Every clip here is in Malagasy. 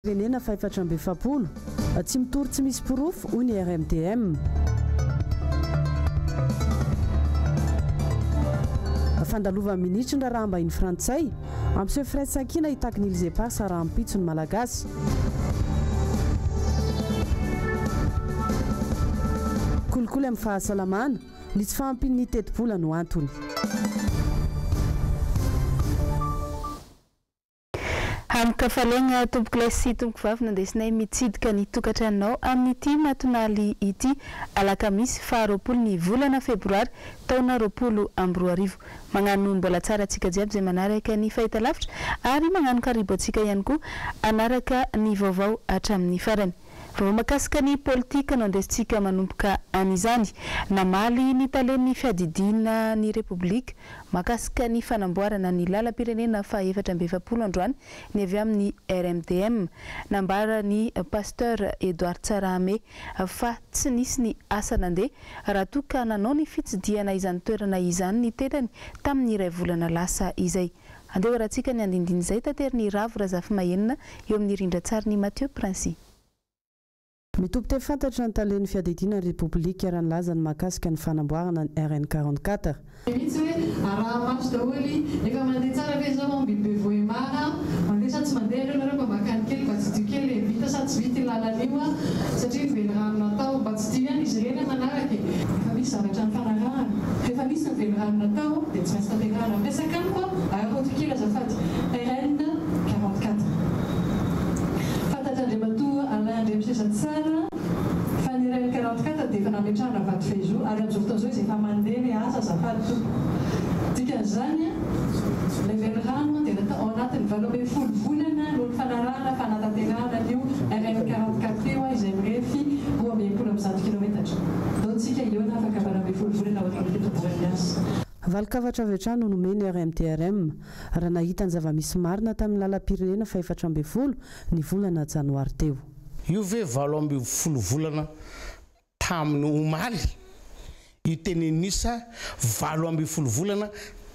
Renena fa 470 tsy mitory tsy misy porofo hoy ny RMTM. Fandalova ministra ndraha raha mbahiny frantsay amseho Fred Sakina hitaky ny Ilze Par sara ampitso ny malagasy. Kolikoly amin'ny fahasalamana ny tsy fahampin'ny teti-bola no antony. Amkafalena tompokilay sy tompoko vavy nandesinay mitsidika ny tokantranonao amin'ity matonaly ity alakamisy faharoapolo ny volana febroary taona roapolo amby roa arivo. Magnano mbola tsara atsika jiaby izay manaraka ny fahita lavitra ary magnano karibo atsika ihany koa anaraka ny vaovao hatramin'ny farany. Vao makasika ny politika no andesintsika manomboka an'izany namaly ny talen'ny fiadidina ny Republika makasika ny fanamboarana ny lalam-pirenena fa 420 androany ny avy amin'ny RMTM nambara ny pasteur Edouard Tsarame fa tsy nisy ny asa nandeha raha toa ka nanao ny fitsidiana izany toerana izany ny tenany tamin'ny iray volana lasa izay. Andeha rahantsika ny andindiny izay tateriny Ravo Razafy Mahenina eo amin'ny rindran-tsary ny Mathieu Princy. Mitoby te fantatra ny talen'ny fiadidina ny Republika raha nilaza ny makasika ny fanamboarana ny RN44. Mihitsy hoe araha mafy daholo efa mandeha tsara ve zao mambibe voemara mandeha sa tsy mandeha ireo nareo mba makany kely mba tsy dio kely vita sa tsy vita lalana satria velo rano natao mba tsy dio ihany izy ireny manaraka efa misy zavatra ny fanarahana rehefa misy ny velo rano natao dia tsy maintsy tanterahana ampiasaka any koa aerotikely azafady RN44 fantatra Alain Mbs tsara fa ny RN44 dia efa nametrahana vato fezo ary amin'izao fotoana izao izy efa mandeha ny asa azafady to dikan'izany ilay velo rano dia natao ao anatin'ny 20 volana no ny fanarahana fa natanterahana an'io RN44 io izay mirefy 220 kilometatra dontsika eo na afaka 20 volana ohatrany fitoborany asa. Valokavatra avy hatrany no nomeny RMTRM raha nahita ny zava-misy marina tamin'ny lalam-pirenena fa 420 ny volana janoary teo. Io ve 20 volana tamin'ny omaly io tenenisa 20 volana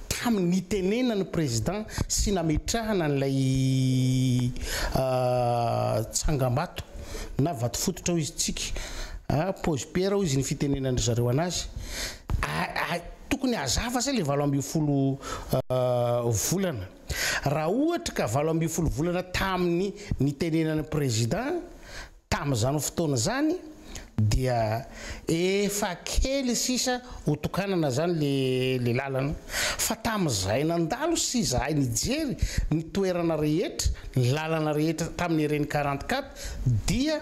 tamin'ny tenena ny président sy nametrahana n'ilay tsangambato na vato fototra izy tsika pose pierre izy ny fitenenany zareo anazy tokony azava zay le 20 volana raha ohatra ka 20 volana tamin'ny nitenenany président tamin'izany fotoana zany dia efa kely sisa hotokanana zany le lalana fa tamin'izay nandalo sy zahay nijery ny toerana rehetra ny lalana rehetra tamin'ny RN 44 dia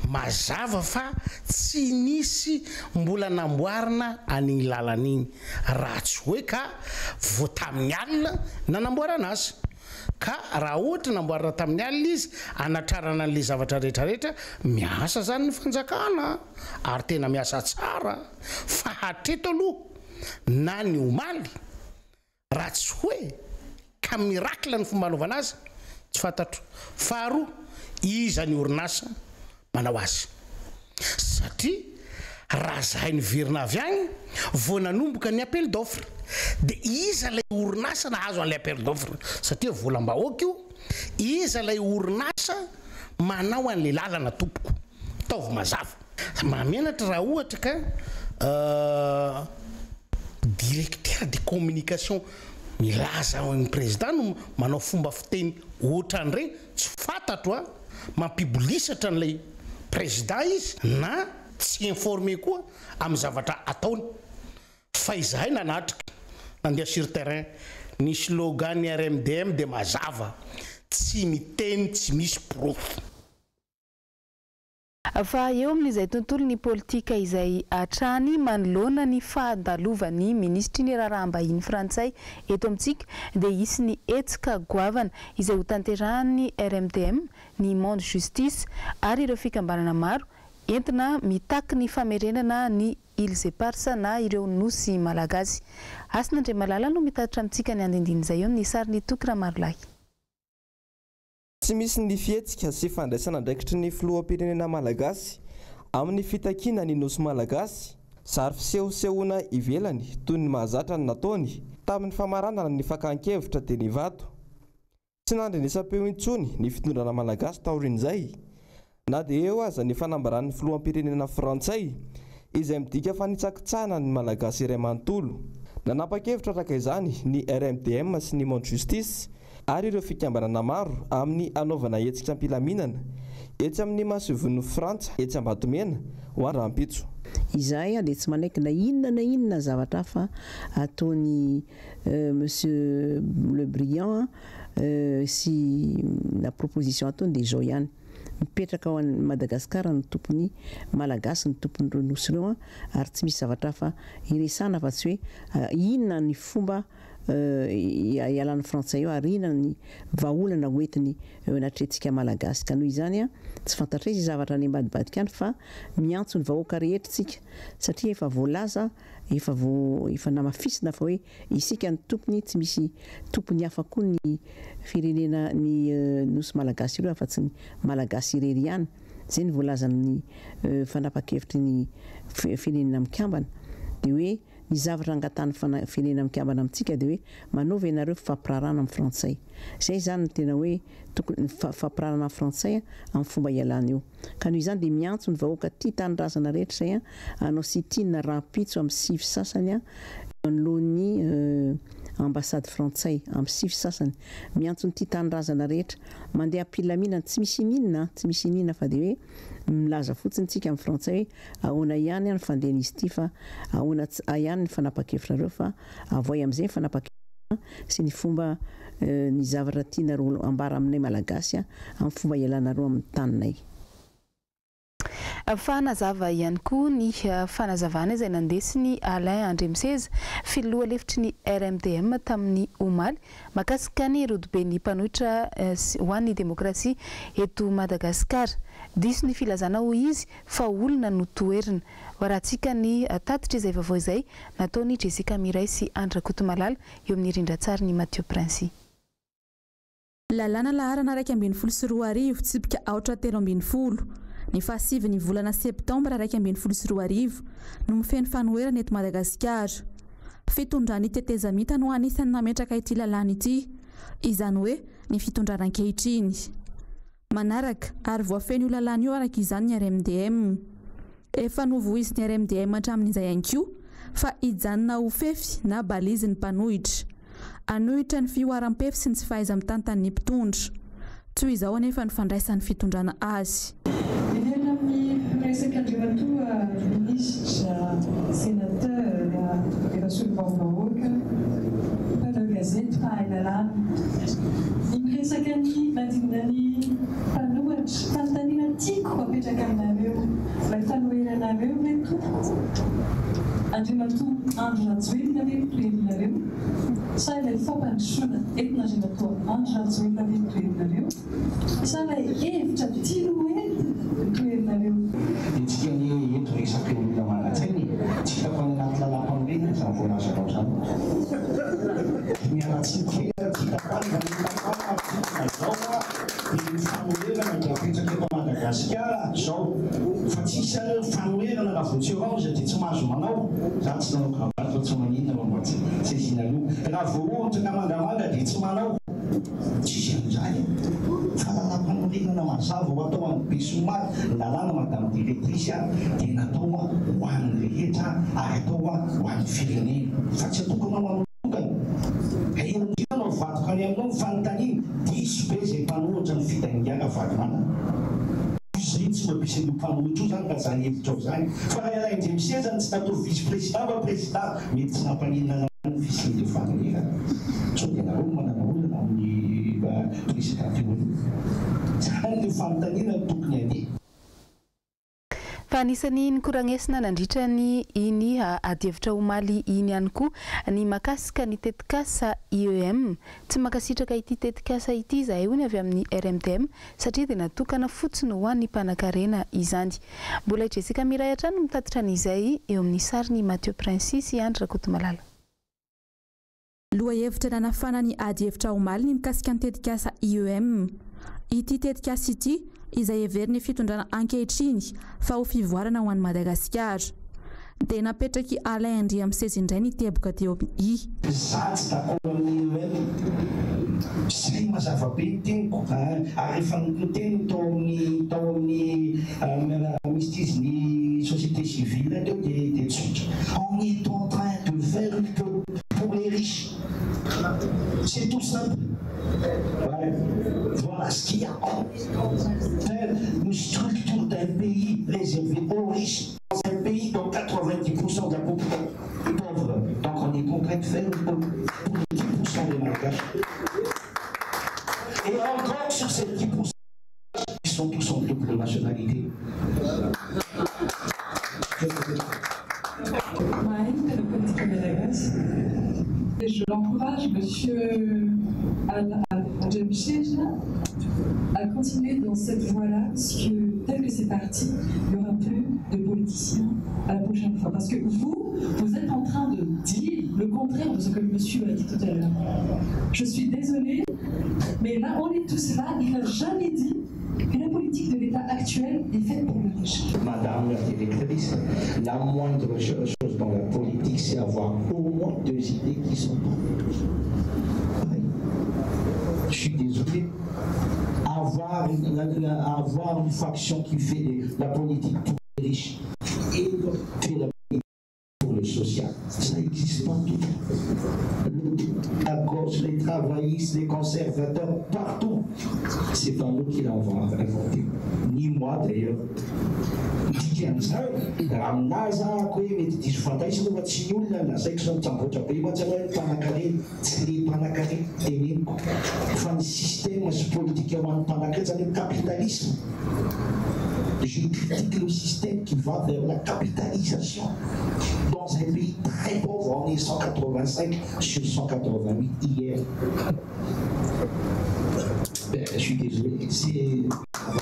mazava fa tsy nisy mbola namboarina an'igny lalana igny raha tsy hoe ka vo tamin'ny alina nanamboarana azy ka raha ohatra namboarina tamin'ny alina izy anatrarana an'le zavatra rehetrarehetra miasa zany ny fanjakana ary tena miasa tsara fa hatreto aloha na ny omaly raha tsy hoe ka miracle ny fomba anaovana azy tsy fantatro faharoa iza ny orinasa manao azy satria raha zahay niverina avy agny vo nanomboka ny appel d'offre dia iza lay orinasa nahazo an'ilay appel d'offre satria volam-bahoaka io iza lay orinasa manao an'le lalana tompoko taovy mazava mamenatra raha ohatra ka directeur de communication milaza ny président no manao fomba fiteny ohatran'ireny tsy fantatro mampibolisatra an'ilay président izy na tsy informé koa amin'ny zavatra ataony fa izahay nanatrika nandeha sur terrain ny slogan ny RMDM dia mazava tsy miteny tsy misy proof. Fa eo amin'izay tontolo ny politika izay hatrany manoloana ny fahadalovan'ny ministry ny raharaham-bahiny frantsay eto amintsika dia isy ny etsika goavana izay ho tanterahan'ny RMTM ny monde justice ary ireo fikambanana maro entina mitaky ny famerenana ny Ilze Parsa na ireo nosy malagasy. Asin'Andre Malala no mitatra amintsika ny andindiny izay eo amin'ny sary ny Tokra Marolahy. Tsy misy ny fihetsika sy fandraisana andraikitry ny filoham-pirenena malagasy amin'ny fitakiana ny nosy malagasy sary fisehosehoana ivelany toy ny mahazatra ny nataony tamin'ny famaranana ny fakan-kevitra dia ny vato. Tsy nandrenesam-peo intsony ny fitondrana malagasy taorin'izay na dia eo aza ny fanambaran'ny filoham-pirenena frantsay izay midika fa nitsakitsahana ny malagasy iray manontolo. Nanapa-kevitra araka izany ny RMDM sy ny Monde Justice ary ireo fikambanana maro amin'ny anaovana hetsika am-pilaminana etsy amin'ny masovon'ny Frantsa etsy Ambatomena ho Rampitso. Izahay dia tsy manaiky na inona zavatra hafa ataony monsieur Le Briand sy na proposition ataony dia izao ihany. Mipetraka ao Madagasikara ny tompony malagasy ny tompony ronosy ireo ary tsy misy zavatra hafa iresana fa tsy hoe inona ny fomba ialan'ny frantsay io ary inona ny vahaolana hoentiny natretsika malagasy ka noho izany tsy fantatra izy zavatra any ambadibadika any fa miantso ny vahoaka rehetritsika satria efa voalaza efa namafisina fa hoe isika ny tompony tsy misy tompony hafa koa ny firenena ny nosy malagasy ireo fa tsy ny malagasy irery ihany. Zay ny voalazan'ny fanapa-kevitry ny firenena mikambana dia hoe ny zavatra angatahany firenena mikambana amintsika dia hoe manaova ianareo fampirarana amin'ny frantsay. Zay zany tena hoe tokony fampirarana amin'ny frantsay amin'ny fomba ialana eo. Ka noho izany dia miantso ny vahoaka tia tanindrazana rehetra izay anao sitina Rampitso amin'ny sivy sasany anoloan'ny ambassade frantsay amin'ny sivy sasany miantso ny tia tanindrazana rehetra mandeha am-pilaminana tsy misy minina fa dia hoe milaza fotsiny tsika amin'ny frantsay hoe ahoana ihany ny fandehan'izy ity fa ahoana ihany ny fanapa-kevitra ireo fa avoay amin'izay ny fanapa-kevitra sy ny fomba ny zavatra tianareo ambara aminay malagasy amin'ny fomba ialanareo amin'ny taninay. Fanazava ihany koa ny fanazavana izay nandesiny Vaovao Mbs filoha lefitry ny RMDM tamin'ny omaly makasika ny rodobeny mpanohitra ho an'ny demokrasia eto Madagasikara. Diso ny filazana ho izy fa olona no toerina. Waratsika ny tatitra izay vaovao izay nataony Jessica Miray sy Andra Kotomalala eo amin'ny rindran-tsary ny Mathieu Prince. Lalana laharana 2024 tsipika 320 ny fahasivy ny volana septambra 2024 no mifeny fanoherana eto Madagasikara. Fitondrany tetezamita no anisan'ny nametraka ity lalana ity, izany hoe ny fitondrana ankehitriny. Manaraka ary voafeny io lalana io araka izany ny RMDM. Efa novoizy ny RMDM hatramin'izay ihany koa fa hijanona ho fefy na balizy ny mpanohitra. Anohitra ny fioaram-pefy sy ny tsy fahaiza mitantany ny mpitondra. Toy izao anefa ny fandraisan'ny fitondrana azy. Resaka andriamatoa ministra sénateur efa solombavam-bahoaka mpanao gazety fahalalana miresaka ny mandinany mpanohatra fanontaniana tiako apetraka aminareo ilay fanoheranareo ve tompoko andriamatoa Andry Rajoelina ve toerinareo sa ilay fampandrosoana entin'andriamatoa Andry Rajoelina ve toerinareo sa ilay hevitra tilo hoe toerinareo. Itsika ny eto resaky olona manan-tsainy tsika fa anaty lalam-panorena izany voalazanao izany miaratsika tsika fanizao ny fanoherana dia apetraka eto Madagasikara zao fa tsisy areo fanoherana raha voatsy avao satria tsy mahazo manao za tsy nanao kavato tsy maninona mamboatsy tsy zinaloha raha voaohatra ka mangamanga dia tsy manao tsisy an'izay fa lalam-panorenana mazava ho atao amin'ny besomary lalàna madame directrice dia natao ho an'ny rehetra ary atao ho an'ny firenena fa tsy atokana manokana eoinao vadoka any aminao fanontaniana diso be izay mpanohitra ny fitangana vadimana izay tsy mampisy an'io mpanohitra io zany ka zany hevitra ao zany fa raha Vaovao Mbs zany tsy natao vice président fa président mety tsy nampaninana zany fisiny dia fanoherana so dia nareo manana olona amin'ny président zany dia fanontaniana tokony ade. Fa anisan'ny nikoranesina nandritra ny iny adievitra omaly iny ihany koa ny makasika ny tetikasa IEM. Tsy makasitraka ity tetikasa ity izahay hoy avy amin'ny RMDM satria dia natokana fotsiny ho an'ny mpanan-karena izany. Mbola Jessica Miray hatrany mitatitra an'izay eo amin'ny sary ny Mathieu Prince sy Andra Kotomalala. Lohahevitra nanafana ny adievitra omaly ny mikasika ny tetikasa IEM. Ity tetikasa ity izay heveriny fitondrana ankehitriny fa ho fivoarana ho an'ny Madagasikara. Dia napetraky Vaovao Mbs indray ny teboka teo i. Zatsy takao amin'ny Zay mazava be ny teniko ary rehefa noteny tao amin'ny misy izy ny société civile teo dia tsotra. On est en train de faire une politique pour les riches. C'est tout simple. Ouais. Voilà ce qu'il y a. Faire une structure d'un pays réservé aux riches dans un pays dont 90% de la population est pauvre. Donc on est en train de faire pour les 10% des Malgaches. Et encore sur ces 10%, ils sont tous en double nationalité. Et je l'encourage, monsieur Mbs, à continuer dans cette voie-là, parce que tel que c'est parti, il n'y aura plus de politiciens à la prochaine fois. Parce que vous êtes en train de dire le contraire de ce que le monsieur a dit tout à l'heure. Je suis désolée, mais là, on est tous là, il n'a jamais dit que la politique de l'État actuel est faite pour le riche. Madame la directrice, la moindre chose dans la politique, c'est avoir au moins 2 idées qui sont bonnes. Je suis désolé. Avoir une faction qui fait la politique pour les riches et fait la politique pour le social, ça n'existe pas tout. La gauche, les travaillistes, les conservateurs, partout. C'est pas nous qui l'avons inventé, ni moi d'ailleurs. Capitalisme. Je critique le système qui va vers la capitalisation. Dans un pays très pauvre, on est 185 sur 188 hier. Je suis désolé,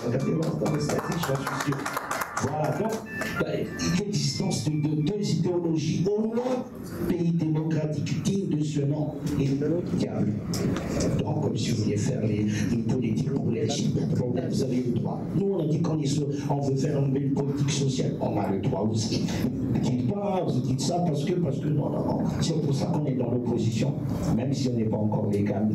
regardez dans les statistiques, je suis sûr. Voilà, donc l'existence de 2 idéologies au moins pays démocratique digne de ce nom et de l'autre diable. Donc, comme si vous vouliez faire une politique pour les riches, pas de problème, vous avez le droit. Nous, on a dit qu'on veut faire une belle politique sociale, on a le droit aussi. Dites pas, vous dites ça parce que non. C'est pour ça qu'on est dans l'opposition, même si on n'est pas encore légal.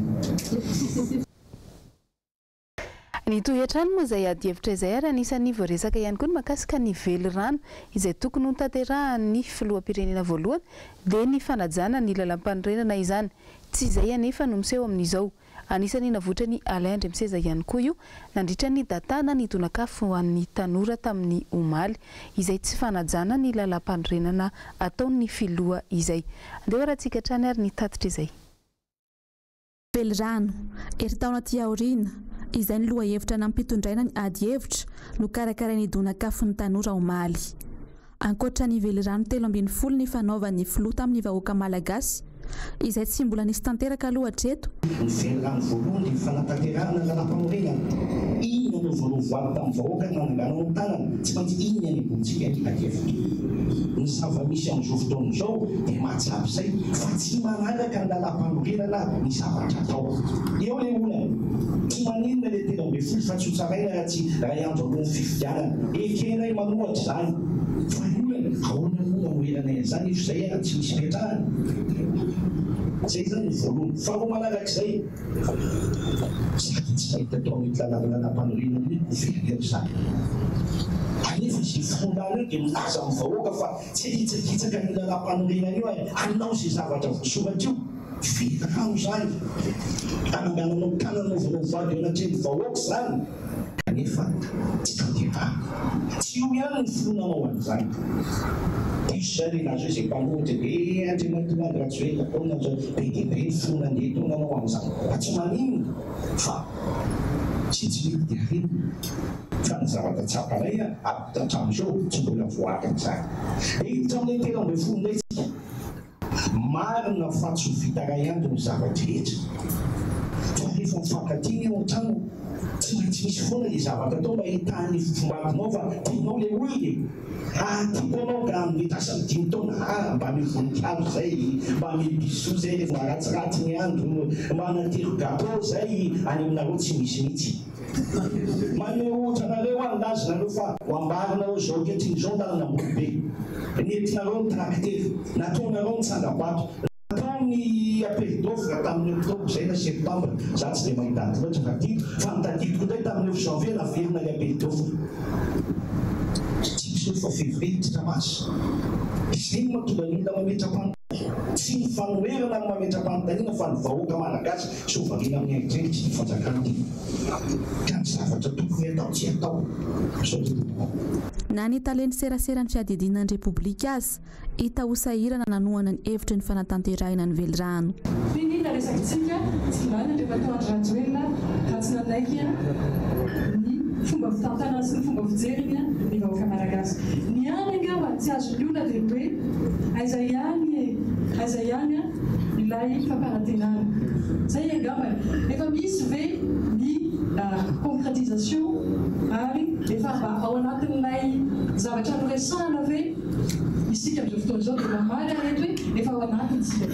Ny toetrano moa izay adihevitra izay ary anisan'ny voaresaka ihany koa ny mahakasika ny velirano izay tokony ho tanterahany filoham-pirenena voalohany dia ny fanajana ny lalam-panorenana izany. Tsy izay anefa no miseho amin'izao. Anisan'ny navoatra ny Alain Mbs ihany koa io nandritra ny datana ny donakafo ho an'ny tanora tamin'ny omaly izay tsy fanajana ny lalam-panorenana ataon'ny filoha izay. Andeha rahantsika hatrany ary ny tatitra izay. Velirano, eritaona ty aoriana, izay ny loha hevitra nampitondraina ny ady hevitra no karakarain'ny donakafo ny tanora omaly. Ankoatra ny velirano 340 ny fanaovan'ny filoha tamin'ny vahoaka malagasy, izay tsy mbola nisy tanteraka aloha hatreto. Ny velirano voalohany ny fanatanterahana lalam-panorenana. Iny no voalovoary tamin'ny vahoaka nananganao ny tanana, tsy maintsy iny any ambontsika ny ady hevitra. Ny zava-misy amin'izao fotoana izao dia mahatsapy izay fa tsy manaraka ny lalam-panorenana ny zavatra atao. Eo ilay olana, tsy maninona ilay 340 fa tsy ho tsaraina raha tsy ray andro alohan'ny fifidianana. Ekenay manohatra izany. Fa olana, ahoana moa mamoeranay an'izany izy izay raha tsy misy fiatrahana. Zay zany ny voalohany. Faharoa manarak'izay, sady tsy mahita tao amin'ny lalam-panorenana hoe very izany. Anefa sy fondana io dia milaza amin'ny vahoaka fa tsy hitsakitsaka ny lalam-panorenana io hanao izay zavatra voasoratra io. Velirano izany. Anangananao tananao voalovady eo anatreny vahoaka izany. Kanefa tsy tanterahana. Tsy io ihany ny fonanao an'izany. Zay nazo izay mpamoty be andriamanitra gradué taona be dia be ny fona andeha taonanao amin'izany. Tsy maninona fa tsy mety dia reny. Fa ny zavatra tsaparay hatramin'izao tsy mbola voarin'izany. Hiditra amin'ilay 340 indray tsika. Marina fa tsy ho vita ray andro ny zavatra rehetra. Fa rehefa mifankatia eo an-trano tsy maintsy misy foana ilay zavatra atao mba hitahany fombatinao fa tianao ilay olona. Tiako anao ka mety asany 5 taona mba mivoninkazo zay, mba mibiso zay rehefa maratsiratsy ny andro, mba natery gato zay any aminareo tsy misy mihitsy. Maneho ohatra anareo andazy nareo fa ho ambarinareo zao kehitriny zao tananamboly be. Nentinareo ny traktery, nataonareo ny tsangabato, nataony ny aperitovra tamin'ny octobre zay na septembre za tsy dia mahitady loatra fa ty fa nitadiko ndray tamin'ny 9 janvier naverina ny aperitovra tsy misy fa février tsy tramasy izay mahatonga ny olona mametra-panontaniana tsy ny fanoherana ny mametra-panontaniana fa ny vahoaka malagasy so variana amin'ny aindreny tsy fanjakana ty ka ny zavatra tokony atao tsy atao na ny taleny seraserany fiadidinan'ny repoblika azy hita ho sahirana nanohana ny hevitra ny fanatanterahina ny velirano fininona resakitsika tsy lany rehefa tao andry rajoelona raha tsy nanaiky ny fomba fitantana sy ny fomba fijeriny ny vahoaka malagasy ny any angamba tsy azo ny olona dia hoe aiza ihany ilay fampanantenana zay angamba efa misy ve ny concrétisation ary efa mba ao anatin'ilay zavatra noresahana ve isika amin'izao fotoana izao dia mamaly arety hoe efa ao anatiny isika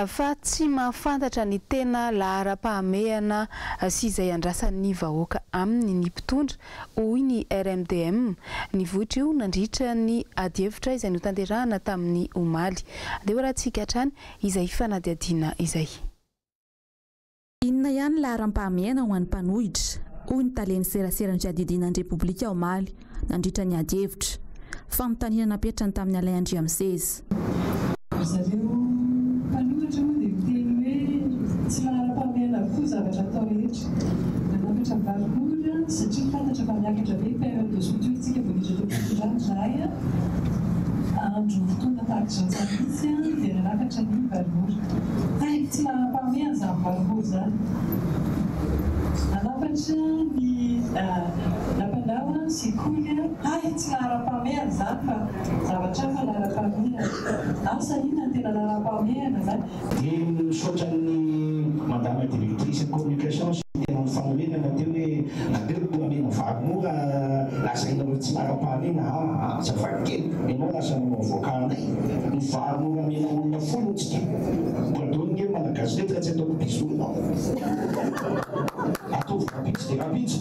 fa tsy mahafantatra ny tena lahara-pahamehana sy izay andrasan'ny vahoaka aminy ny mpitondra hoy ny RMDM ny vohitra io nandritra ny adievitra izay notanterahana tamin'ny omaly dia ho rahantsika hatrany izay fanadiadiana izay inona ihany lahara-pahamehana ho an'ny mpanohitra hoy ny taleny seraserany fiadidinan'ny repoblika omaly nandritra ny adievitra fanontaniana napetrany tamin'ny alay andriamseza tsy lahara-pahamehana avokoa zavatra atao rehetra nanapatra varimora satria fantatra fa miakatra be période de soutiotsika voanidra zahay andro fotoana tahaka izao tsaritsy dia nanapatra ny varimora tsy lahara-pahamehana zany varimora zany nanapatra ny nampanao sekoly tsy lahara-pahamehana zany fa zavatra fa lahara-pahamehana asa ina ny tena lahara-pahamehana zany dia misaotran'ny madame directrice communication sy tena mifanomenana teo hoe nateo amena varimora lasaina hoe tsy lahara-pahamehana zafakely enao lasa manao voakanay ny varimora mena olona folo tsika mboadony nge malagasy rehetra tsy ataoko bisoinao ataovy rapitsy dia rapitsy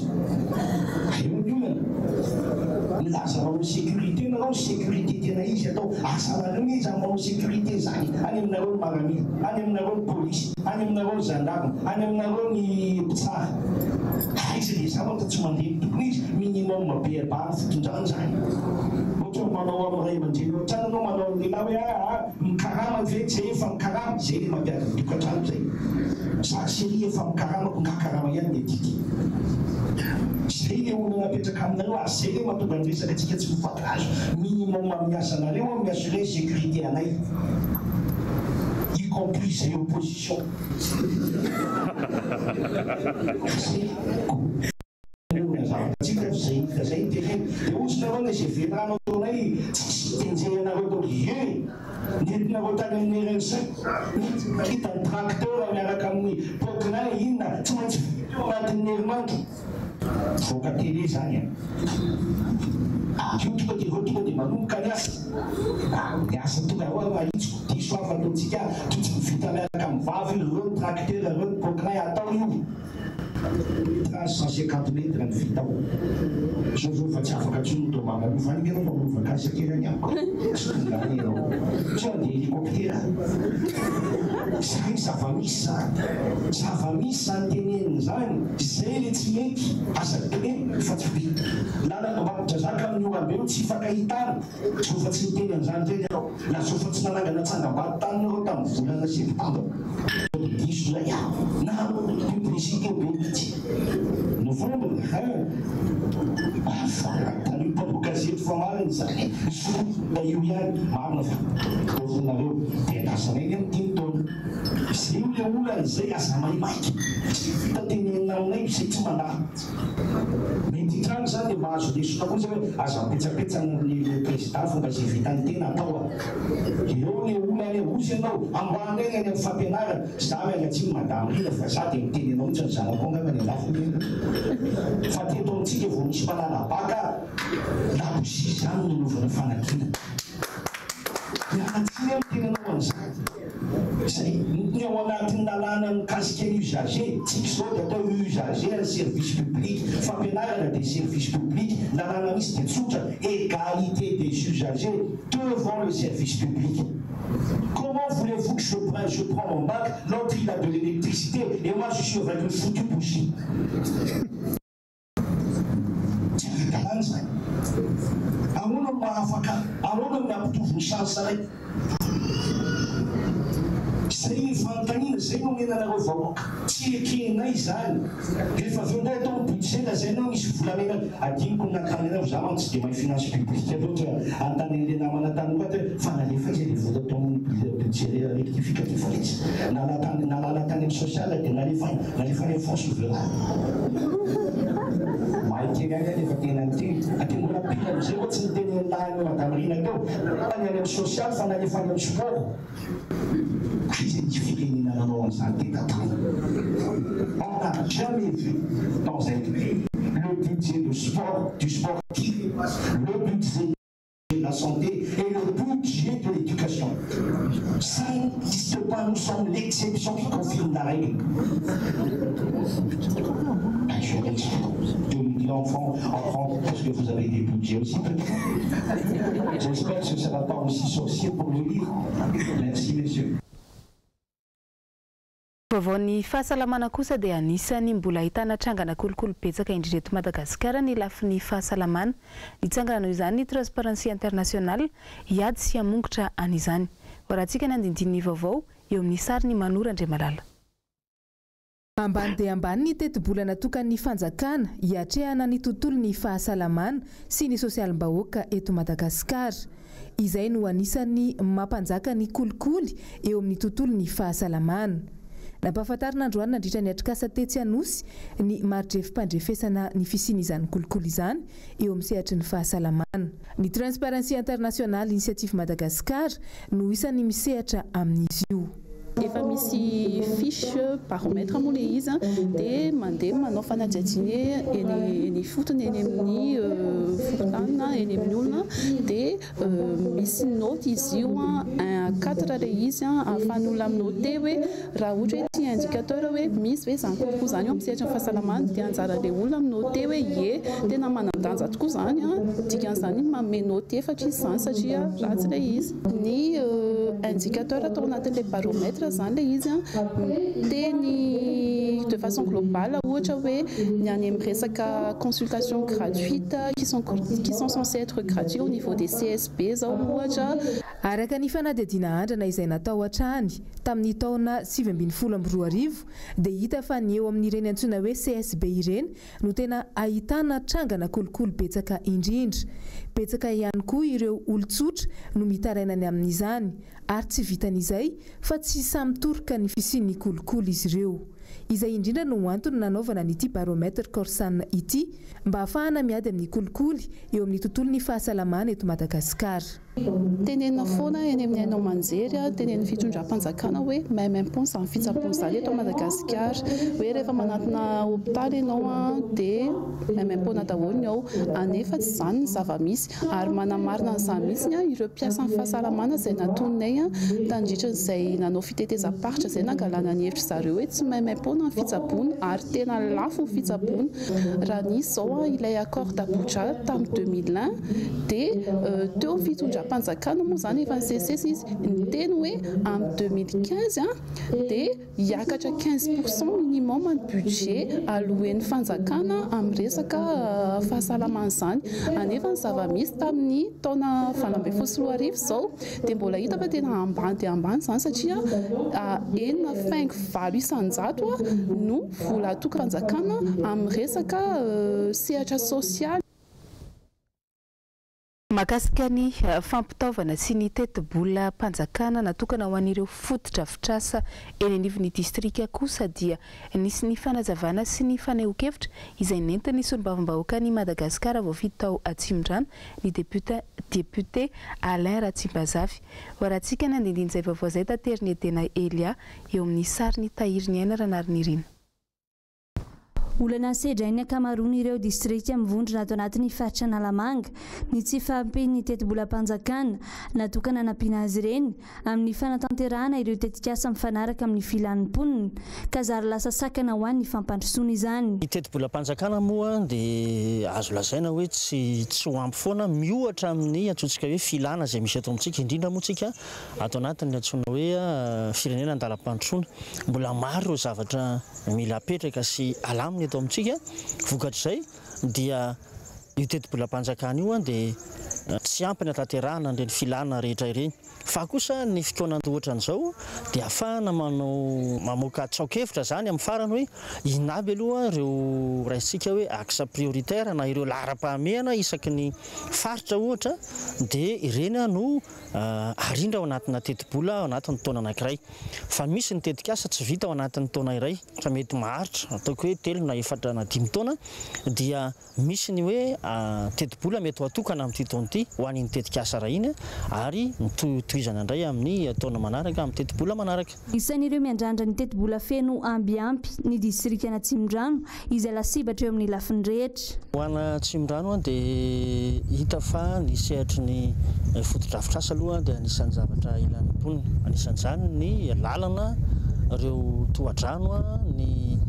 eo ny olana milaza manao sécurité nanao sécurité tena izy atao asanareo izy amin'ny manao sécurité zany any aminareo ny maramila any aminareo ny polisy any aminareo ny gendarme any aminareo ny mpitsara izy le zavatra tsy mandeha tokony izy minimum be abany fitondrany zany ohatra manao amin'ny ray aman-dreny ohatrany anao manao lehilahy hoe mikarama ve zay efa mikarama zay le mampiady tokantrano zay za série efa mikaramako ngakarama ihany le tiky zay le olona napetraka aminareo zay le mahatonga ny resaka atsika tsy mifantarazo minimum amin'ny asanareo miassure sécurité anay y compris zay opposition zay teny dia osonareo le zay velanao taonay tsisy tenjehanareo tao nentinareo tany amin'ny RN5 hita ny tracteur miaraka amin'ny pokina inona tsy maintsy anatin'ny herinandro voaka télé zany io tonga dia tonga dia manomboka ny asa ny asa tonga hoe mahitsiko diso hafa ataontsika totsy mivita miaraka amin'ny vavy ireo ny tracteur ireo ny pokina atao io 150 mètres ny vitao zao fa tsy afaka tsony to mamalofany mena mamalofaka azy akerany amiko tsy tonga anao tsy dia hélicoptère zay zava-misy zany teneniny zany zay le tsy mety asa teny fa tsy vita lalana mbakotra zaka amin'ny orambeo tsy fakahitana so fa tsy miteny an'izany zay ianao na so fa tsy nanangana tsangam-baty taninareo tamin'ny volana septembre diso zay na publicité be mihitsy novembre tany mpambo gazety fa mariny zany da io ihany marina fa ovinareo dia nasanay ny tiny taona zay le olana zay aza maimaiky tatenenina aminay zay tsy mandahy mety trano zany dia mahazo lesona koa zay hoe aza mipetsapetsana ny président fomba zay vitany tena atao eo le olana ozy ianao ambany egny any amin'ny fampianarana za mialatsiny madame rina fa za dia mitenenao mitsy ny zanako angamba ny lafo mena fa teto amintsika vao misy manana baka labosi zany nanovana fanakina mialatsiny mitenenao an'izany zay ny ao anatin'ny lalàna mikasika ny usager tsika zao dia atao usager service public fampianarana des services publics lalàna misy dia tsotra égalité des usagers devant le service public Comment voulez-vous que je prends mon bac, l'autre il a de l'électricité et moi je suis avec une foutue bougie? Zay fantanina zay no menanareo vahoaka tsy ekenay zany rehefa aveo ndray atao budget zay anao misy volamena adiniko nakanina za man tsy de mahay finance publique loatra antany le namana tany koa fa nalefa zay le vola atao budget rectificatif izy nalala tany amin'ny social de nalefa ny fonds souverain maikely any rehefa tena nyteny ate mbola pila amizay koa tsy niteny an'lahany madame Rina teo any amin'ny social fa nalefa any amin'ny sport. On n'a jamais vu dans un pays le budget du sportif, le budget de la santé et le budget de l'éducation. Ça n'existe pas, nous sommes l'exception qui confirme la règle. Je risque de lui dire enfant, parce que vous avez des budgets aussi peut-être. J'espère que ce ne sera pas aussi sorcier pour le livre. Merci messieurs. Vaovao ny fahasalamana kosa dia anisany mbola ahitana trangana kolokolo betsaka indrindra eto Madagasikara ny lafin'ny fahasalamana. Nitsangana izany ny Transparency International hiady sy hamongotra an'izany. Horantsika ny andindin'ny vaovao eo amin'ny sary ny Manora Andriamalala. Ambany dia ambany ny teti-bola natokan'ny fanjakana hiatrehana ny tontolon'ny fahasalamana sy ny sosialim-bahoaka eto Madagasikara. Izay no anisany mampanjaka ny kolikoly eo amin'ny tontolon'ny fahasalamana. Nampahafantarina androany nandritra ny atrikasa tetsy anosy ny marifam-pandrefesana ny fisiany izany kolikoly izany eo amin'ny sehatry ny fahasalamana. Ny Transparency International Initiative Madagasikara no isan'ny misehatra amin'izy io. Efa misy fiche baromètre moa le izy dia mandeha manao fanadihadiana eny fotony eny amin'ny fokontany eny amin'ny olona dia misy note izy io 1-4 le izy ahafahan'olona minote hoe raha ohatra hoe ty indicateur hoe misy hoe zany kokoa zany eo amin'ny sehatra ny fahasalamana dia anjaran'ilay olona minote hoe ie tena manan-danja tokoa zany dikan'izany manome note efatra izy zany satria ratsy le izy. Ny indicateur atao anatin'ilay baromètre zany le izy teny de façon globale ohatra hoe ny any amin'ny resaka consultation gratuite qui sont censés être gratuits au niveau des CSB zao ohatra. Araka ny fanadihadiana andrana izay natao hatrany tamin'ny taona 2012 dia hita fa ny eo amin'ireny antsoina hoe CSB ireny no tena ahitana trangana kolikoly betsaka indrindra. Betsaka ihany koa ireo olon-tsotra no mitarainany amin'izany ary tsy vitan'izay fa tsy samy toroka ny fisian'ny kolikoly izy ireo. Izay indrindra no antony nanaovana n'ity baromètre Corsan ity mba ahafahana miady amin'ny kolikoly eo amin'ny tontolon'ny fahasalamana eto Madagasikara. Tenenina foana eny amin'ny hainao manjery teneniny fitondram-panjakana hoe maimaimpony izany fitsapony izany eto Madagasikara hoe rehefa manantona hopitaly ianao dia maimaimpona daholo ao anefa tsy izany ny zava-misy ary manamarina an'izany mihitsy ireo mpiasan'ny fahasalamana izay natononay tandritran'izay nanao fitetezam-paritra izay nangalana ny hevitra zareo hoe tsy maimaimpona ny fitsapony ary tena lafo ny fitsapony raha nisy izao ilay accord d'Abuja tamin'ny 2001 dia teo fitondram-panjakana moa zany efa nisesesy izy niteny hoe amin'ny 2015 dia hiakatra 15% minimum ny budget alohen'ny fanjakana amin'ny resaka fahasalamana izany. Anefa ny zava-misy tamin'ny taona 2014 izao dia mbola hita fa tena ambany dia ambany izany satria 4.9 isanjato no vola atoka fanjakana amin'ny resaka sehatra sosialy. Mahakasika ny fampitaovana sy ny teti-bola mpanjakana natokana ho an'ireo fotodrafitrasa eny anivon'ny distrika kosa dia nisy ny fanazavana sy ny fanehoan-kevitra izay nentin'ny solombavam-bahoaka ny Madagasikara voafito tao Atsimondrano ny député Alain Ratsimbazavy. Horantsika ny andindin'izay vaovao izay tateriny Edena Elia eo amin'ny sary ny tahiriny aina Ranariny Rina. olana sedrainy akamarony ireo distrikta mivondrona ato anatin'ny faritra Analamanga ny tsy fahampiany teti-bolam-panjakana natokana hanampiana azy ireny amin'ny fanatanterahana ireo tetikasa mifanaraka amin'ny filanimponina ka zary lasa sakana ho an'ny fampandrosoana izany. Ny teti-bolam-panjakana moa dia azo lazaina hoe tsy ho ampy foana miohatra amin'ny atsotsika hoe filana izay misy eto amintsika indrindra moa tsika ato anatin'ny antsoina hoe firenena andalam-pandrosoana. Mbola maro ireo zavatra mila apetraka sy alamina eto amintsika. Vokatr'izay dia io teti-bolam-panjakana io dia tsy ampy ny hatanterahana ireny filana rehetra ireny. Fa kosa ny fotoanan-dohatra an'izao dia ahafahana mamoaka tsaokevitra zany amin'ny farany hoe inaby aloha ireo raisitsika hoe axe prioritaire na ireo laharam-pahamehana isaky ny faritra ohatra dia ireny no arindra ao anatina teti-bola ao anatin'ny taona anankiray. Fa misy ny tetikasa tsy vita ao anatin'ny taona iray fa mety maharitra ataoko hoe 3 na 4 na 5 taona dia misy ny hoe teti-bola mety hatokana amin'ity taona ity ho an'ny tetikasa rahiny ary tohizana indray amin'ny taona manaraka amin'ny teti-bola manaraka. Isan'ireo miandrandra ny teti-bola feno ambiampy ny distrika na Tsimondrano izay lasibatra eo amin'ny lafiny rehetra. Ho ana Tsimondrano dia hita fa ny sehatry ny fotodrafitrasa aloha dia anisan'ny zavatra ilan'ny mponina. Anisan'izany ny lalana, ireo tohadrano, ny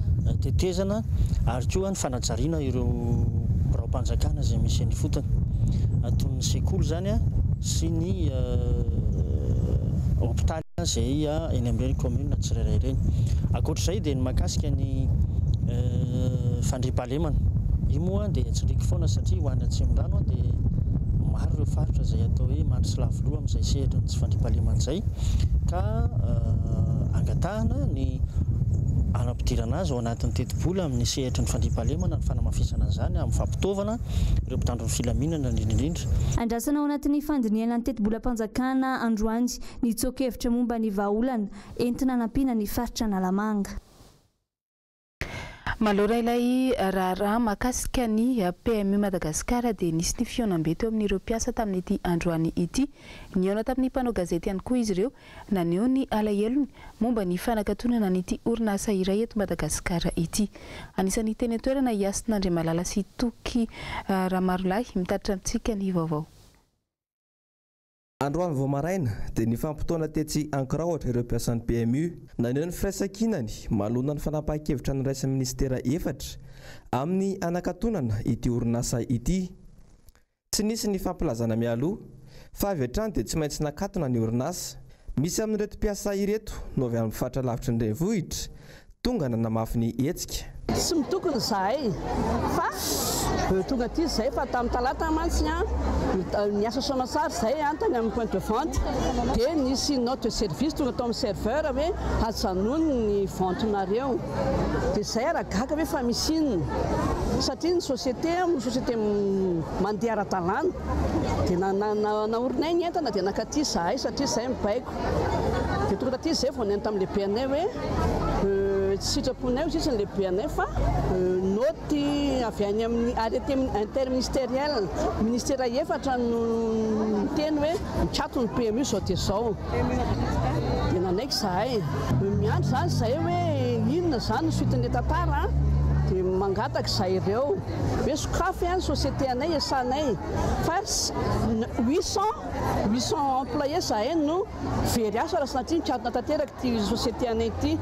tetezana ary koa ny fanajariana ireo raom-panjakana izay misy ny fotony. Toy ny sekoly zany sy ny hôpitaly izay eny amin'ireny commune tsirairay ireny. Ankoatr'izay dia ny mahakasika ny fandriam-pahalemana. Io moa dia tsindriky foana satria ho any Tsimondrano dia maro ireo faritra izay atao hoe mandry sy lavoloha amin'izay sehatra ny tsy fandriam-pahalemana izay ka angatahana ny anampidirana azy ao anatin'ny teti-bola amin'ny sehatra ny fandriam-pahalemana ny fanamafisana izany amin'ny fampitaovana ireo mpitandro ny filaminana indrindra. Andrasana ao anatin'ny fandiniana ny teti-bolam-panjakana androany ny tsoakevitra momba ny vahaolana entina hanampiana ny faritra Analamanga. Malora ilay raharaha mahakasika ny PMU Madagasikara dia nisy ny fihaonam-be teo amin'ireo mpiasa tamin'ity androany ity. Nihaona tamin'ny mpanao gazety ihany koa izy ireo naneho ny alahelony momba ny fanakatonana n'ity orinasa iray eto Madagasikara ity. Anisan'ny teny toerana Iasin'Andry Malala sy Toky Ramarolahy mitaritra amintsika ny vaovao. Androany vao maraina dia ny fampitoana tetsy ankiraotra ireo mpiasan'ny PMU naneho ny firaisan-kinany malona ny fanapahan-kevitra ny raisa ministera efatra amin'ny anakatonana ity orinasa ity. Tsy nisy ny fampilazana mialoha fa avy hatrany dia tsy maintsy nakatona ny orinasa. Misy amin'ireto mpiasa ireto no avy amin'ny faritra lavitra ny renivohitra tonga nanamafy ny hetsika. Tsy mitokony izahay fa tonga aty izay fa tamin'ny talata mantsy niasa soamantsara izay tany amin'ny point de vente dia nisy note de service tonga tao amin'ny serveur hoe ajanony ny ventenareo dia izay aragaga hoe fa misy inona satria ny société mandeha ara-dalàna dia naorinay ny entana dia nakaty izahay satria izay mibaiko dia tonga taty izay vao neny tamin'ny lehibenay hoe tsy sitraponay ho sisy ny lehibenay fa noty avy any amin'ny arrêté interministériel ministère efatra no teny hoe mikatony ny PMU zao dia zao dia nanaiky izahay miandry zany izay hoe inona zany ny suiten'le tantara dia mangataka izahay ireo hoe sokafy ny société anay esanay fa 800 employés izahay no very asa raha satria mikatona tanteraka ty société anay ity.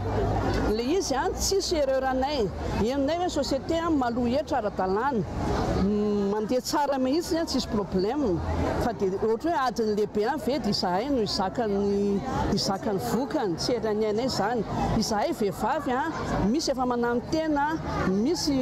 Le izy tsisy erreur anay aminay hoe société maloha hetra ara-dalàna mandeha tsara mihitsy tsisy problème fa dia ohatra hoe adiny lehibe ve dia izahay no izakany vokany tsy eran'ny anay zany. Izahay vehivavy misy efa manano tena, misy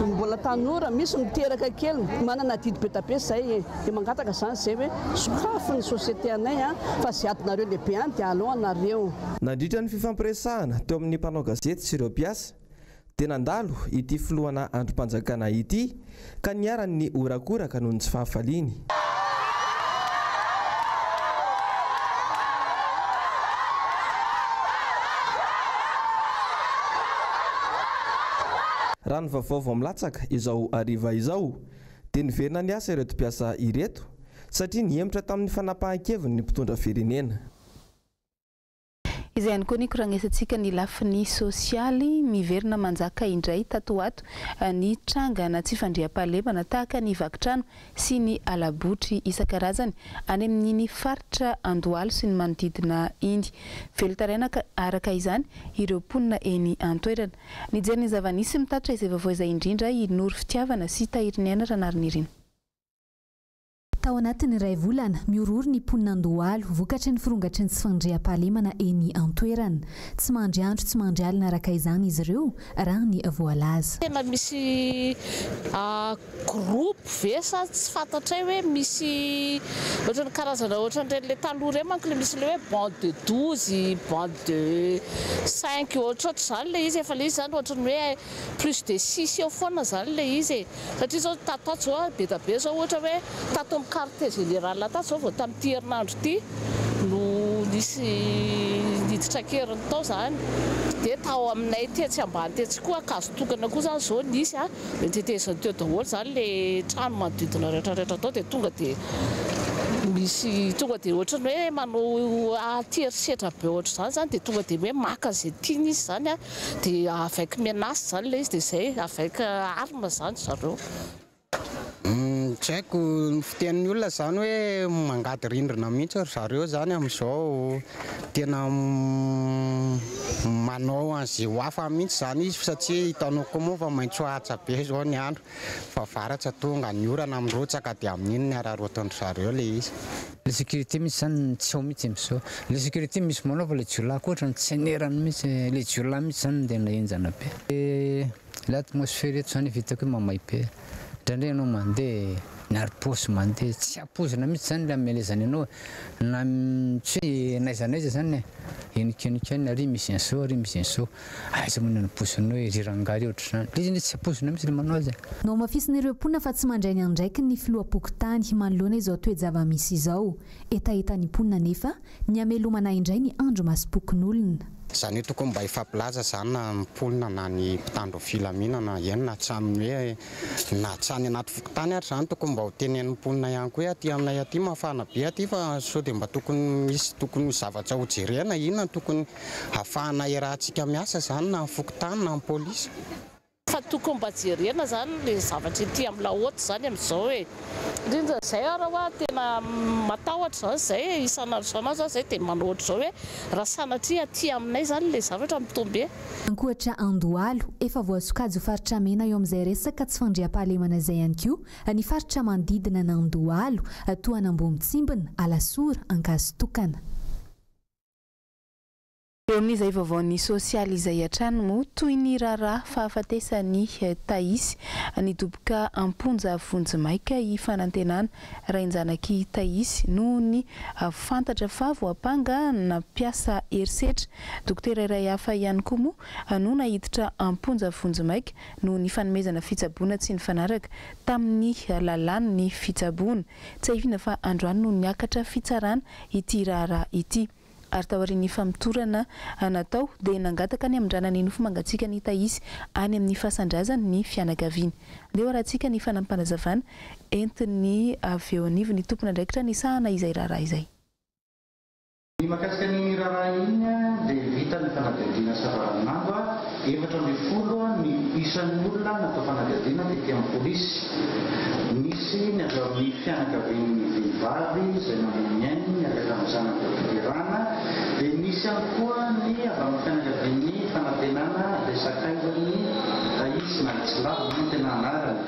mbola tanora, misy miteraka kely manana didy be tabe izay dia mangataka zany izay hoe sokafy ny société anay fa izay adinareo lehibe dia alao anareo. Nandritra ny fifampiresahana teo amin'ny mpanao gazety sy ireo mpiasa dia nandalo ity filohana androm-panjakana ity ka niarany ny orakoraka noho ny tsy fahafaliany. Raha ny vaovao vao milatsaka izao ariva izao dia niverina ny asa ireto mpiasa ireto satria niemitra tamin'ny fanapahan-keviny ny mpitondra firenena. izay ihany koa ny koranesantsika ny lafiny sosialy miverina manjaka indray tato ato ny trangana tsy fandriam-pahalemana tahaka ny vakitrano sy ny alabotry isan-karazany any amin'iny faritra Andohalo sy ny manodidina Indy. Velotaraina araka izany ireo mponina eny an-toerana. Nijery ny zava-nisy mitatra izay vaovao izay indrindra Noro Fitiavana sy Tahiriny Anatra narinirina. Tao anatin'ny iray volana miororo ny mponina Andohalo vokatry ny firongatry ny tsy fandriam-pahalemana eny an-toerana. Tsy mandry andro tsy mandry alina araka izany izy ireo raha ny voalaza. Tena misy groupe vesa tsy fantatray hoe misy ohatrany karazana ohatran'ireny taloha ireny manko le misy le hoe bande de 12, bande de 5 ohatratra zany le izy efa le izy zany ohatrany hoe plus de 6 eo foana zany le izy satria zao tato zao be da be zao ohatra hoe tato quartier général tato zao vao tamin'ity herinandro ity no nisy niditra keriny tao zany dia tao aminay ty tsy ambany ty tsy koa akazo tokana koa zany zao nisy tetezany teo daholo zany le trano manodidina rehetrarehetra tao dia tonga dia misy tonga dia ohatrany hoe manao atérisetra be ohatra zany dia tonga dia hoe maka zay tiany izy zany dia avec menace zany le izy dia zay avec arme zany zareo. Tsy haiko ny fitenin'ny olona zany hoe mangady rindrina mihitsy zareo zany amin'izao tena manao an'izay ho hafa mihitsy zany izy satria hitanao koa moa fa maitso atsa be zao ny andro fa varatra tonga ny orana amin'rotsaka dia amin'iny ny ararotan'ny zareo le izy. Le sécurité misy zany tsy ao mihitsy amin'izao. Le sécurité misy manao fa le jiolahy koa ohatrany tsy enerany mihitsy le jiolahy mihitsy zany ndena enjana be. Le atmosphère eto zany vitako hoe mamay be. Ndraindray anao mandeha niary-paosy mandeha tsy apozina mihitsy zany le amelezany anao na tsy naizanaiza zany enikenikeny ary misy an'izao ary misy an'izao aiza moa nanaposinao hoe rirangary ohatra zany le izy tsy apozina mihitsy le manao azy. No mafisin'ireo mponina fa tsy mandray ny andraiky ny filoha-pokotany manoloana izao toe-java-misy izao etaeta ny mponina nefa ny amelomana indray ny andro masompokin'olona. Zany tokony mba ifampilaza zany na mponina na ny mpitandro filaminana eny na tsy amin'ny hoe na tsy any anaty fokotany ary zany tokony mba ho tenen'ny mponina ihany koa hoe aty aminay aty mafana be aty fa sao dia mba tokony misy tokony zavatra ho jerena inona tokony ahafahana iarahantsika miasa zany na fokotany na polisy. Fa tokony mba jerena zany le zavatra ety amin'ny laoty zany amin'izao hoe indrindra zay raha tena matahotra zany zay isan'andro zany zay dia manao ohatr'izao hoe raha sanatria aty aminay zany le zavatra mitombe. Ankoatra Andohalo efa voasokajy faritra mena eo amin'izay resaka tsy fandriam-pahalemana izay ihany koa ny faritra manodidina na Andohalo toana Ambomtsimbina, Alasora, Ankazitokana. Eo amin'izay vaovaony sosialy izay hatrany moa toy ny raharaha fahafatesany Taisy nidoboka amponja vonjimaika hifanantenana rainjanaky Taisy noho ny fantatra fa voapanga nampiasa herisetra. Dokotera iray hafa ihany koa moa no nahiditra amponja vonjimaika noho ny fanomezana fitsaboana tsy nifanaraka tamin'ny lalàna ny fitsaboana. Tsy ahivina fa androany no niakatra fitsarana ity raharaha ity. Ary taorian'ny famitorana natao dia nangataka ny amindranany ny nofo mangatsika ny Taisy any amin'ny fasan-drazany ny fianakaviany. Dia rahantsika ny fanampanazavana entiny avy eo anivo ny tompona ndraikitra ny sahana izay raharaha izay. Ny makasika ny raharaha iny dia vita ny fanadihadiana savaranandro 720 ny isan'ny olona natao fanadihadiana dia amin'ny polisy. Misy ny avy amin'ny fianakavian'ny vehivavy izay mandeha miainy miaraka amin'ny zanak'irana dia misy ihany koa ny avy amin'ny fianakavian'ny fanantenana ilay sakaizan'ny Taisy na tsy lavo no tena anarany.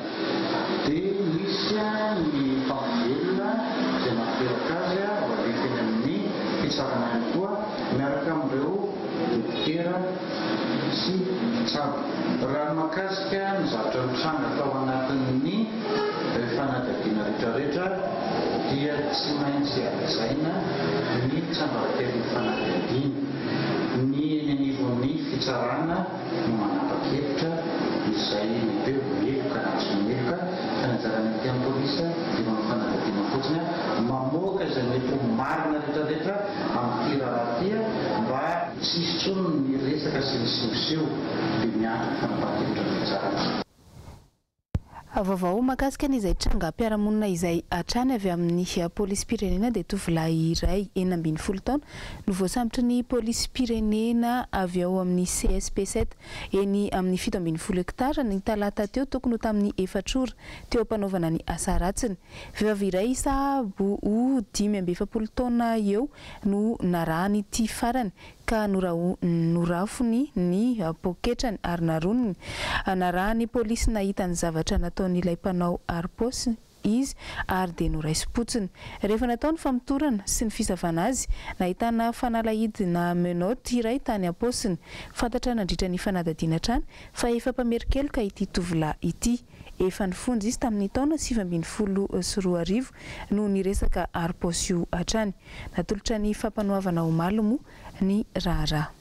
Dia misy ny mpamovelona izay mampiperaka azy ho avitany amin'ny fitsarana ihany koa miaraka amin'ireo dokotera sy mpitsabo. Raha makasika ny zavatra mitranga tao anatin'ny fanadihadiana rehetrarehetra dia tsy maintsy ajaina ny tsambarately fanadihadiana. Ny eny anivon'ny fitsarana no manapa-kevitra izay be voevoka na tsy voevoka fa ny anjarany aty amin'ny polisa dia manao fanadihadiana fotsiny mamoaka izay mety ho marina rehetrarehetra amin'ity raharaha ity mba tsy hisy intsony ny resaka sy ny sihoseho dia miandry fanapahan-kevitra ny fitsarana. Vaovao mahakasika an'izay trangam-piarahamonina izay atrany avy amin'ny polisy pirenena dia tovolahy iray 40 taona no voasambotra ny polisy pirenena avy ao amin'ny CSP7 eny amin'ny 17 hektara ny talata teo tokony tamin'ny 4 ora teo ampanaovana ny asa ratsiny. Vehivavy iray sahabo 17 taona eo no narahany ity farany ka norafony ny poketrany ary naroniny. Narahany polisy nahita ny zavatra nataon'ilay mpanao aripôsy izy ary dia noraisim-potsiny. Rehefa natao ny famotorana sy ny fisavana azy, nahitana fanalahidina menoty iray tany am-paosiny. Fantatra nandritra ny fanadadiana hatrany fa efa mpamerikeloka ity tovolahy ity. Efa nifonjy izy tamin'ny taona 2024 no niresaka aripôsy io hatrany. Natolotra ny fampanoavana omaly moa ny raharaha.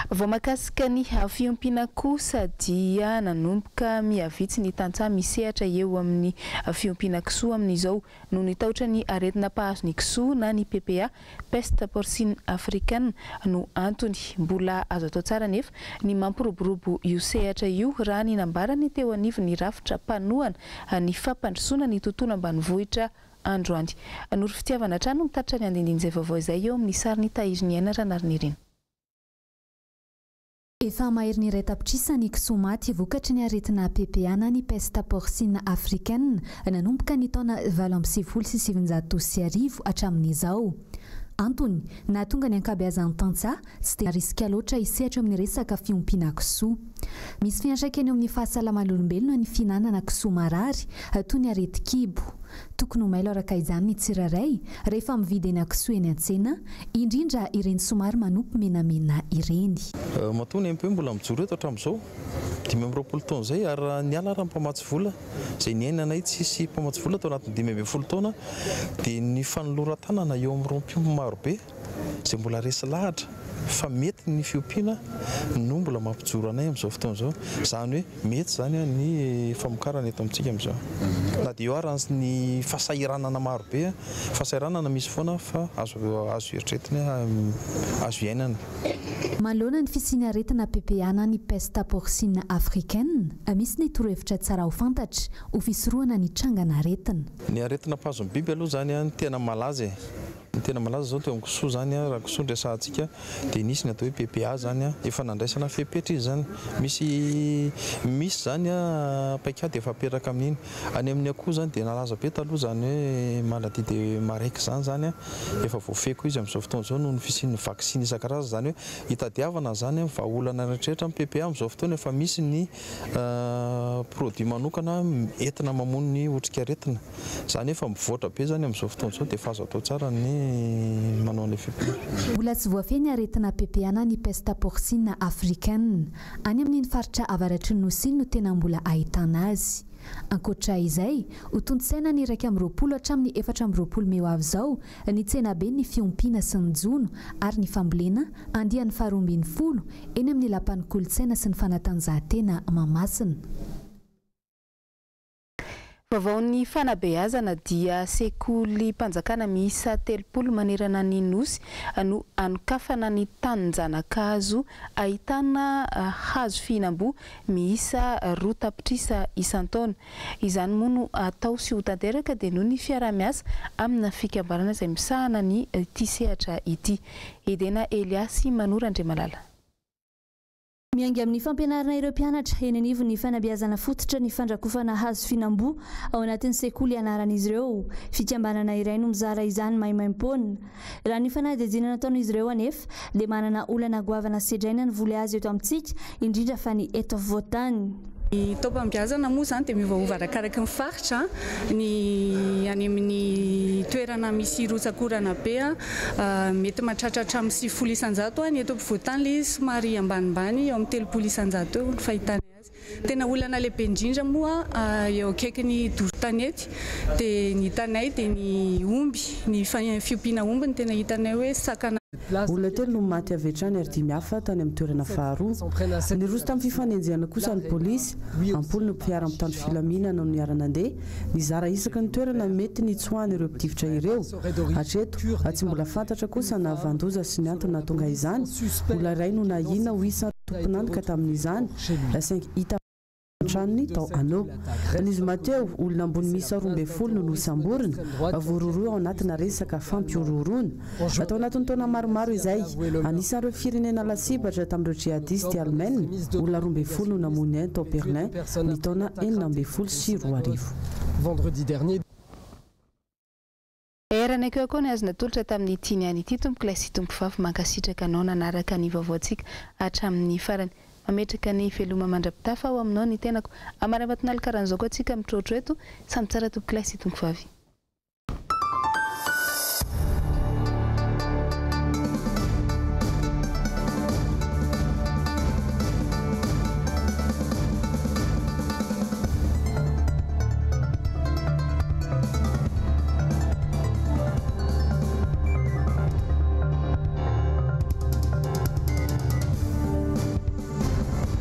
Vao mahakasika ny fiompiana kosa dia nanomboka miavitsy ny tantsaha misehatra eo amin'ny fiompiana kisoa amin'izao no nitahotra ny aretina mpahazo ny kisoa na ny PPA, peste porcine africaine no antony. Mbola azo atao tsara nefa ny mampiroborobo io sehatra io raha ny nambarany teo anivon'ny rafitra mpanohana ny fampandrosoana ny tontolo ambanivohitra androany. Noro fitiavana hatrany no mitaritra ny andindin'izay vaovao izay eo amin'ny sariny tahiry ny ainara narinireny. Efa mahery ny iray tapitrisa ny kisoa maty vokatry ny aretina PPA na ny peste porcine africaine nanomboka ny taona 2017 hatramin'izao. Antony, nahatonga ny ankabeazan'ny tantsaha tsy dia risika loatra hisehatra amin'ny resaka fiompiana kisoa. Misy fiantraikany amin'ny fahasalaman'olombelona ny fihinanana kisoa marary toy ny areti-kibo. Tokony ho mailo araka izany ny tsirairay rehefa mividy eny kisoa eny an-tsena, indrindra ireny somary manopy menamena ireny. Matony MP mbola mijoro eto hatramin'izao 20 taona izay ary niala raha mpamatsy vola izay niainanay tsisy mpamatsy vola tao anatin'ny 20 taona dia ny fanoloran-tanana eo amin'ny rompiompo marobe izay mbola resy lahatra fa mety ny fiompiana no mbola mampijoro anay amin'izao fotoana izao. Izany hoe mety izany ny famokarana eto amintsika amin'izao. Na dia eo ary ny fahasahiranana marobe, fahasahiranana misy foana fa azo eritreretina azo iainana. Manoloana ny fisiany aretina PPA na ny peste porcine africaine, misy ny torohevitra tsara ho fantatra ho fisorohana ny trangana aretina. Ny aretina mpahazon'ny biby aloha zany tena malaza. Ny tena malaza zao teo amin'ny kisoa zany raha kisoa ndresantsika dia nisy ny atao hoe PPA zany efa nandraisana fepetra izy zany. Misy zany paikady efa aperaka amin'iny. Any amin'ny akoho zany dia nalaza be taloha zany hoe maladie de maraiky zany efa voafeko izy amin'izao fotoana izao noho ny fisian'ny vaksiny isan-karazany zany hoe hitadiavana zany vahaolana rehetrarehetra amin'ny PPA amin'izao fotoana efa misy ny produit manokana entina mamono ny otrika aretina. Zany efa mivoatra be zany amin'izao fotoana izao dia efa azo atao tsara ny manao an'ilay PPA. Mbola tsy voafeny aretina PPA na ny peste porcine africaine. Any amin'iny faritra avaratry ny nosy no tena mbola ahitana azy. Ankoatra izay, ho tontosaina ny 20 hatramin'ny 420 meo avy izao ny tsenabe ny fiompiana sy ny jono ary ny fambolena andian'ny 12 eny amin'ny lapan'ny kolontsaina sy ny fanatanjahantena Mahamasina. Vaovao ny fanabeazana dia sekoly mpanjakana miisa 30 manerana ny nosy no anokafana ny tanin-janakazo ahitana hazo fihinam-boa miisa 2 tapitrisa isan-taona. Izany moa no atao sy ho tanteraka dia noho ny fiara-miasa amina fikambanana izay misahana ny ity sehatra ity. Edena Eliasy Manora Andriamalala. Miangy amin'ny fampianarana ireo mpianatra eny anivon'ny fanabeazana fototra ny fandrakofana hazo fihinam-boa ao anatin'ny sekoly ianaran'izy ireo. Fikambanana iray no mizara izany maimaim-poana. Raha ny fanadihadiana nataon'izy ireo anefa dia manana olana goavana sedraina ny voly azy eto amintsika indrindra fa ny eto afovoantany. Ny taopam-biazana moa zany dia miovaova arakaraky ny faritra ny any amin'ny toerana misy rotsakorana be mety mahatratratra amin'ny 9 isan-jato ny eto ampovoantany ilay izy somary ambanimbany eo amin'ny 3 isan-jato eo ny fahitana azy. Tena olana lehibe indrindra moa eo akaiky ny doro-tanety dia ny hitanay dia ny omby, ny fiompiana omby ny tena hitanay hoe sakana olona telo no maty avy hatrany ary 5 hafa tany amin'ny toerana faharoa. Ny roso tamin'ny fifanenjehana kosa ny polisy ampoly no mpiara amitany filaminana no niaranandeha nizara isaky ny toerana mety nitsoahana ireo mpitifitra ireo. Hatreto tsy mbola fantatra kosa na vandoza sy ny antony nahatonga izany. Olona iray no nahina ho isa tompon'androka tamin'izany saingy hita tranony tao anao. Nizy mateo olona ambony miisa 12 no nosamborina vororoa ao anatina resaka fampiororona. Atao anatin'ny taona maromaro izay anisan'ireo firenena lasibatra tamin'ireo jihadisty Allemagne. Olona 12 no namony tao Berlin ny taona 1924. Vendredi dernier. Erana keo koa ny azona tolotra tamin'ny tiniany ity tompo klasy tompo vavy mankasitraka anao nanaraka ny vaovaontsika hatramin'ny farany. Mametraka ny veloma mandrapitafa ao aminao ny tenako. Amara matinalikaran'izao koa antsika mitrotro eto samy tsara tompo klasy tompo vavy.